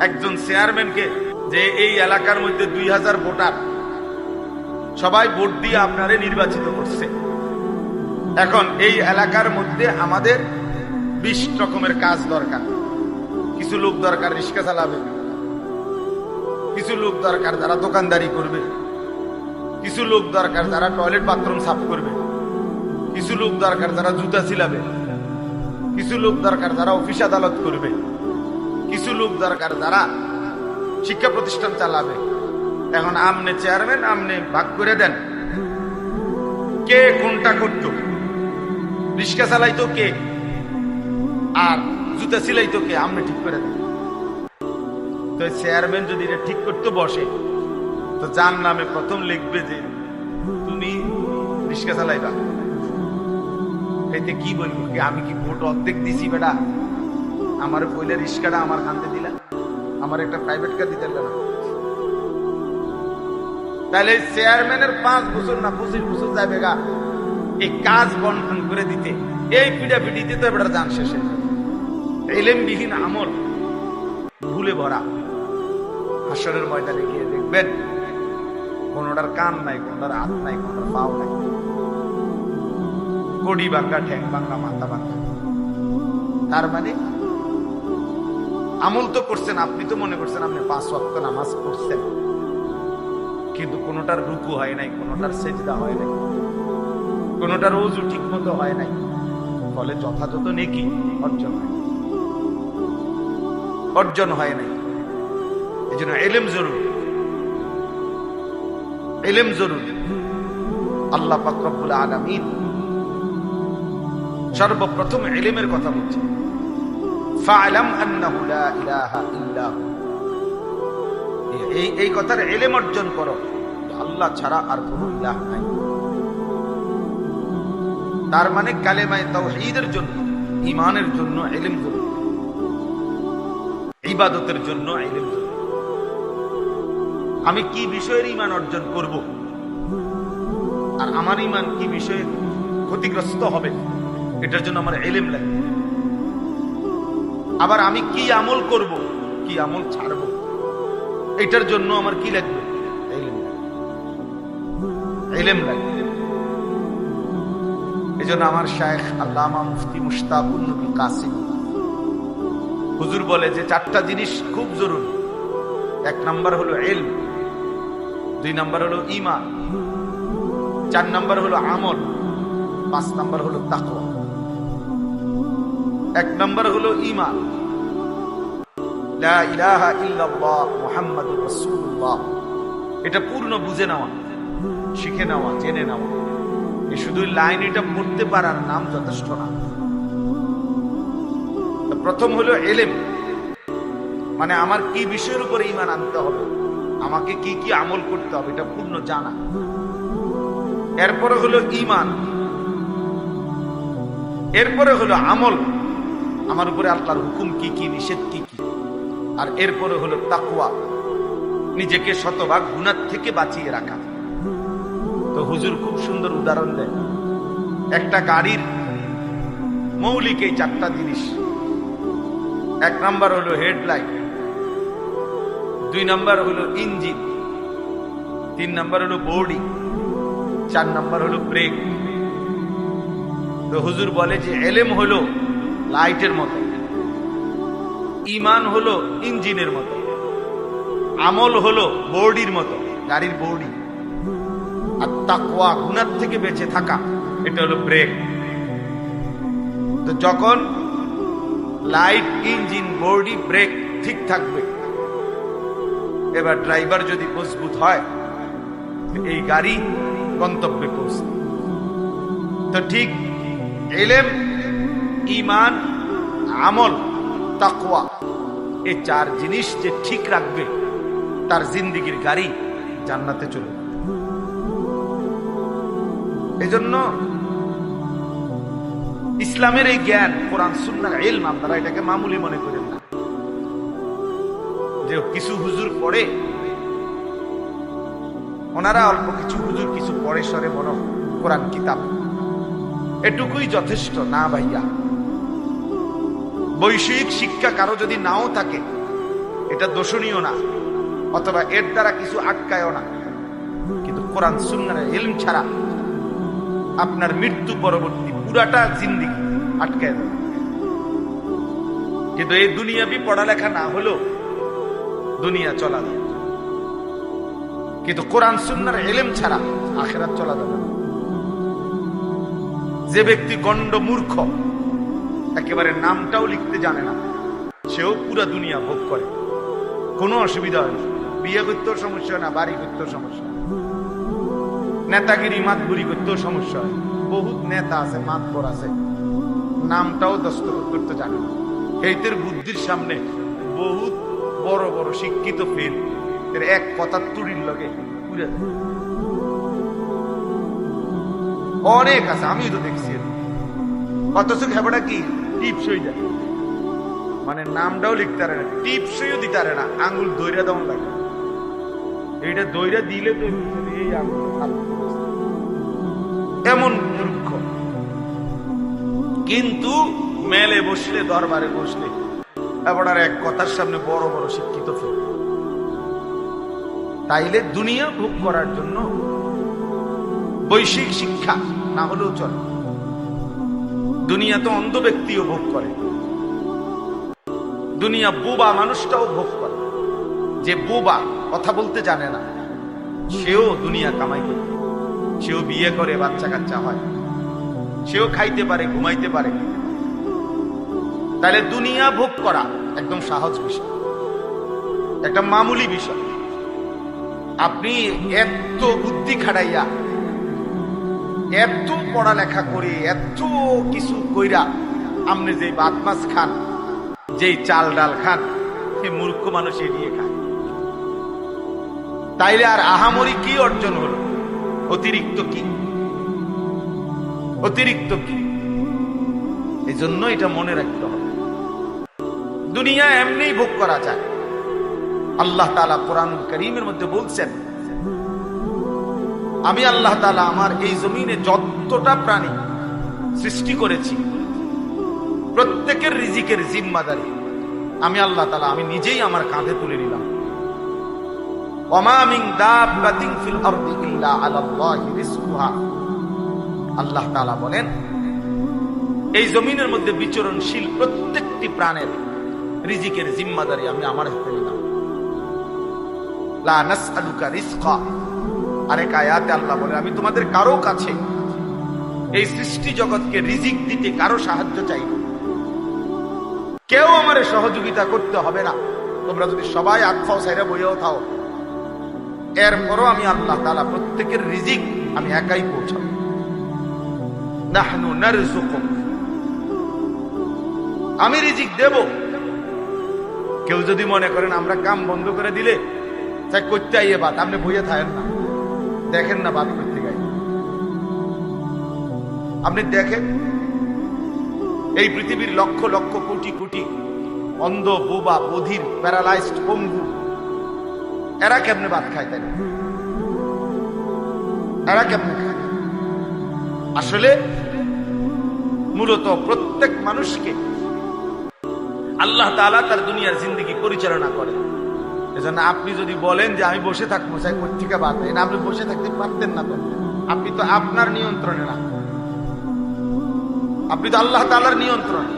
একজন চেয়ারম্যানকে যে এই এলাকার মধ্যে 2000 ভোটার সবাই ভোট দিয়ে আপনারে নির্বাচিত করছে। এখন এই এলাকার মধ্যে আমাদের 20 রকমের কাজ দরকার। কিছু লোক দরকার রিক্সা চালাবে, কিছু লোক দরকার যারা দোকানদারি করবে, কিছু লোক দরকার যারা টয়লেট বাথরুম সাফ করবে, কিছু লোক দরকার যারা জুতা ছিলাবে, কিছু লোক দরকার যারা অফিস আদালত করবে, কিছু লোক দরকার যারা শিক্ষা প্রতিষ্ঠান চালাবে। এখন আমনে চেয়ারম্যান, আমনে ভাগ করে দেন কে কোনটা করতো। রিক্সা চালাইতো কে আর জুতা সিলাইতো কে, আমনে ঠিক করে দেন। তো চেয়ারম্যান যদি এটা ঠিক করতে বসে তো যার নামে প্রথম লিখবে যে তুমি রিক্সা চালাইবা, এতে কি বলবো, আমি কি ভোট অর্ধেক দিছি বেটা, আমার কইলে রিক্সাটা আমার কান্দে দিলা, আমার একটা প্রাইভেট কার দিতে না। তাহলে চেয়ারম্যানের 5 বছর না 25 বছর যাবে গা এই কাজ বন্টন করে দিতে, এই পিটাপিটিতে তো এবার যান শেষে। ইলমবিহীন আমল ভুলে ভরা। হাসরের ময়দানে গিয়ে দেখবেন কোনটার কান নাই, কোনটার হাত নাই, কোনটার পাও নাই, কোটি ভাঙ্গা, ঠ্যাং ভাঙ্গা, মাথা ভাঙ্গা। তার মানে আমল তো করছেন, আপনি তো মনে করছেন আপনি 5 ওয়াক্ত নামাজ পড়ছেন, কিন্তু কোনটার রুকু হয় নাই, কোনটার সেজদা হয় নাই, কোনটার ওযু ঠিক মতো হয় নাই, ফলে যথাযথ নেকি অর্জন হয় নাই। এই জন্য ইলম জরুরি, ইলম জরুরি। আল্লাহ পাক রব্বুল আলামিন সর্বপ্রথম ইলমের কথা বলছেন, ফা'লাম আন্নাহু লা ইলাহা ইল্লা হু। এই কথার ইলম অর্জন করো, আল্লাহ ছাড়া আর কোনো ইলাহ নাই। তার মানে কালেমায়ে তাওহীদের জন্য, ঈমানের জন্য ইলম জরুরি, ইবাদতের জন্য ইলম জরুরি। আমি কি বিষয়ের ঈমান অর্জন করব আর আমার ঈমান কি বিষয়ে ক্ষতিগ্রস্ত হবে, এটার জন্য আমার ইলম লাগবে। আবার আমি কি আমল করব, কি আমল ছাড়ব, এটার জন্য আমার কি লাগবে, ইলম লাগবে। এই জন্য আমার শায়েখ আল্লামা মুফতি মুশতাকুর নবী কাসিম হুজুর বলে যে 4টা জিনিস খুব জরুরি। 1 নাম্বার হলো ইলম, 2 নাম্বার হলো ঈমান, 4 নাম্বার হলো আমল, 5 নাম্বার হলো তাকওয়া। 1 নাম্বার হলো ঈমান, লা ইলাহা ইল্লাল্লাহ মুহাম্মাদুর রাসূলুল্লাহ। এটা পূর্ণ বুঝে নেওয়া, শিখে নেওয়া, জেনে নেওয়া। এই শুধু লাইন এটা পড়তে পারার নাম যথেষ্ট না। প্রথম হলো ইলম, মানে আমার কি বিষয়ের উপরে ঈমান আনতে হবে, আমাকে কি কি আমল করতে হবে, এটা পূর্ণ জানা। এরপরে হলো ঈমান, এরপরে হলো আমল, আমার উপরে আল্লাহর হুকুম কি কি, নিষেধ কি কি। আর এরপরে হলো তাকওয়া, নিজেকে শতভাগ গুনাহ থেকে বাঁচিয়ে রাখা। তো হুজুর খুব সুন্দর উদাহরণ দেয়, একটা গাড়ির মৌলিক এই 4টা জিনিস। 1 নাম্বার হলো হেডলাইট, 2 নাম্বার হলো ইঞ্জিন, 3 নাম্বার হলো বডি, 4 নাম্বার হলো ব্রেক। তো হুজুর বলে যে ইলম হলো লাইটের মতো, ঈমান হলো ইঞ্জিনের মতো, আমল হলো বডির মতো, গাড়ির বডি, আর তাকওয়া গুনাহ থেকে বেঁচে থাকা, এটা হলো ব্রেক। তো যখন লাইট, ইঞ্জিন, বডি, ব্রেক ঠিক থাকবে, এবার ড্রাইভার যদি মজবুত হয়, এই গাড়ি গন্তব্যে পৌঁছবে। তো ঠিক ইলম, ঈমান, আমল, তাকওয়া, এই 4 জিনিস যে ঠিক রাখবে, তার জিন্দেগীর গাড়ি জান্নাতে চলবে। এজন্য ইসলামের এই জ্ঞান, কোরআন সুন্নাহর ইলম, আপনারা এটাকে মামুলি মনে করেন না। যে কিছু হুজুর পড়ে, ওনারা অল্প কিছু হুজুর কিছু পড়ে সরে মনে কোরআন কিতাব, এটুকুই যথেষ্ট না ভাইয়া। বৈষয়িক শিক্ষা কারো যদি নাও থাকে, এটা দোষণীয় না, অথবা এর দ্বারা কিছু আটকায়ও না, কিন্তু কোরআন সুন্নাহর ইলম ছাড়া আপনার মৃত্যু পরবর্তী পুরাটা জিন্দেগি আটকায় যাবে। কিন্তু এই দুনিয়াবি পড়ালেখা না হলেও দুনিয়া চলা যায়, কিন্তু কোরআন সুন্নাহর ইলম ছাড়া আখিরাত চলা যাবে না। যে ব্যক্তি গণ্ড মূর্খ, একেবারে নামটাও লিখতে জানে না, সেও পুরা দুনিয়া ভোগ করে, কোনো অসুবিধা হয় না। বিয়ে করতেও সমস্যা হয় না, বাড়ি করতেও সমস্যা হয়, নেতাগিরি মাতবুরি করতেও সমস্যা হয়। বহুত নেতা আছে, মাতবর আছে, নামটাও দস্তখত করতে জানে না। এইদের বুদ্ধির সামনে বহুত বড় বড় শিক্ষিত ফেল, এর এক কথা তুড়ির লগে পুরে অনেক আছে, আমিও তো দেখছি। অথচ খেপাটা কি টিপসই যায়, মানে নামটাও লিখতে পারে না, টিপসইও দিতে পারে না, আঙ্গুল দইরা দেওয়া লাগে। এইটা দইরা দিলে তো এই আঙ্গুল এমন মূর্খ। কিন্তু মেলে বসলে, দরবারে বসলে এবার এক কথার সামনে বড় বড় শিক্ষিত ফেল। তাইলে দুনিয়া ভোগ করার জন্য বৈশ্বিক শিক্ষা না হলেও চলে। দুনিয়া তো অন্ধ ব্যক্তিও ভোগ করে, দুনিয়া বোবা মানুষটাও ভোগ করে। যে বোবা, কথা বলতে জানে না, সেও দুনিয়া কামাই করে, সেও বিয়ে করে, বাচ্চা কাচ্চা হয়, সেও খাইতে পারে, ঘুমাইতে পারে। তাহলে দুনিয়া ভোগ করা একদম সহজ বিষয়, একটা মামুলি বিষয়। আপনি এত বুদ্ধি খাটাইয়া, এত পড়ালেখা করে, এত কিছু কইরা আপনি যে ভাত মাছ খান, যেই চাল ডাল খান, সে মূর্খ মানুষ এড়িয়ে খায়। তাইলে আর আহামরি কি অর্জন হলো? অতিরিক্ত কি? অতিরিক্ত কি? এই জন্য এটা মনে রাখতে হবে, দুনিয়া এমনি ভোগ করা যায়। আল্লাহ তাআলা কোরআনুল কারীমের মধ্যে বলছেন, আমি আল্লাহ তাআলা আমার এই জমিনে যতটা প্রাণী সৃষ্টি করেছি, প্রত্যেকের রিজিকের জিম্মাদারি আমি আল্লাহ তাআলা আমি নিজেই আমার কাঁধে তুলে নিলাম। ওয়ামা মিন দাব্বাতিন ফিল আরদি ইল্লা আলাল্লাহি রিজকুহা। আল্লাহ তাআলা বলেন, এই জমিনের মধ্যে বিচরণশীল প্রত্যেকটি প্রাণের রিজিকের জিম্মাদারি আমি আমার হাতে নিলাম। লা নাসআলুকা রিজকা। আরেক আয়াতে আল্লাহ বলে, আমি তোমাদের কারো কাছে এই সৃষ্টি জগৎকে রিজিক দিতে কারো সাহায্য চাই না, কেউ আমার সহযোগিতা করতে হবে না। তোমরা যদি সবাই আতফাও সাইরা বইয়াও থাও, এরপরও আমি আল্লাহ তাআলা প্রত্যেকের রিজিক আমি একাই পৌঁছাবো। নাহনু নারযুকুম, আমি রিজিক দেব। কেউ যদি মনে করেন আমরা কাম বন্ধ করে দিলে তাই করতে আইয়ে বাত, আপনি বইয়ে থাকেন না, দেখেন না বাত করতে গাই। আপনি দেখেন এই পৃথিবীর লক্ষ লক্ষ কোটি কোটি অন্ধ, বোবা, বধির, প্যারালাইজড, পঙ্গু, এরা কেমনে ভাত খায়? তাই এরা কেমনে খায়? আসলে মূলত প্রত্যেক মানুষকে আল্লাহ তাআলা তার দুনিয়ার জিন্দেগি পরিচালনা করে। এজন্য আপনি যদি বলেন যে আমি বসে থাকবো, চাই কোথেকে বাদ, না আপনি বসে থাকতে পারতেন না। তো আপনি তো আপনার নিয়ন্ত্রণে না, আপনি তো আল্লাহ তাআলার নিয়ন্ত্রণে।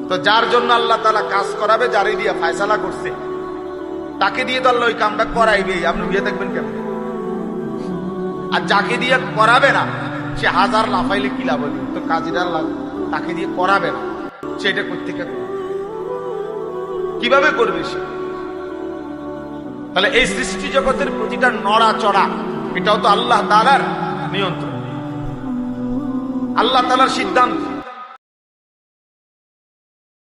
তো যার জন্য আল্লাহ তাআলা কাজ করাবে, যারে দিয়ে ফায়সালা করছে, তাকে দিয়ে তো আল্লাহ ওই কামটা করাইবে। আপনি বিয়ে থাকবেন কেন? আর যাকে দিয়ে করাবে না, সে হাজার লাফাইলে কি লাভ হবে? তো কাজীরা তাকে দিয়ে করাবে না, সেটা করতে কিভাবে করবে সে? তাহলে এই সৃষ্টি জগতের প্রতিটা নড়া চড়া, এটাও তো আল্লাহ তাআলার নিয়ন্ত্রণ, আল্লাহ তাআলার সিদ্ধান্ত।